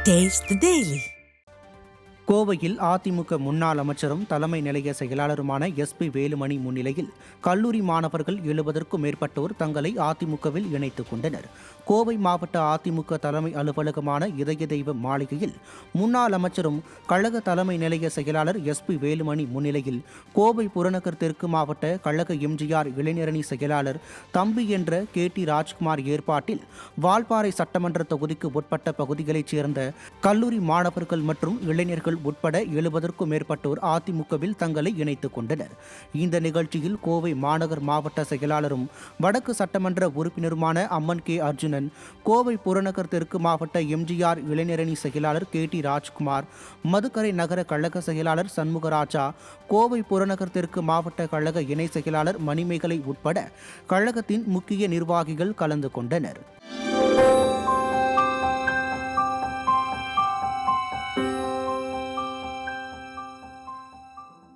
Taste the Daily. கோவையில் அதிமுக முன்னாள் அமைச்சரும் தலைமை நிலைய செயலாளருமான எஸ்பி வேலுமணி முன்னிலையில் கல்லூரி மாணவர்கள் 70க்கும் மேற்பட்டோர் தங்களை அதிமுகவில் இணைத்துக் கொண்டனர். கோவை மாவட்ட அதிமுக தலைமை அலுவலகமான இதய தெய்வ மாளிகையில் முன்னாள் அமைச்சரும் கழக தலைமை நிலைய செயலாளர் எஸ்பி வேலுமணி முன்னிலையில் கோவை புறநகர் தெற்கு மாவட்ட கழக எம்ஜிஆர் இளைஞரணி செயலாளர் தம்பி என்ற KT ராஜ்குமார் ஏற்பாட்டில் வால்பாறை சட்டமன்ற தொகுதிக்கு உட்பட்ட பகுதிகளைச் சேர்ந்த கல்லூரி மாணவர்கள் மற்றும் இளைஞர்கள் உட்பட 70க்கும் மேற்பட்டோர் அதிமுகவில் தங்களை இணைத்துக் கொண்டனர். இந்த நிகழ்ச்சியில் கோவை மாநகர் மாவட்ட செயலாளரும் வடக்கு சட்டமன்ற உறுப்பினருமான அம்மன் K. அர்ஜுனன், கோவை புறநகர் தெற்கு மாவட்ட எம்ஜிஆர் இளைஞரணி செயலாளர் KT ராஜ்குமார், மதுக்கரை நகர கழக செயலாளர் சண்முகராஜா, கோவை புறநகர் தெற்கு மாவட்ட கழக இணை செயலாளர் மணிமேகலை உட்பட கழகத்தின் முக்கிய நிர்வாகிகள் கலந்து கொண்டனர்.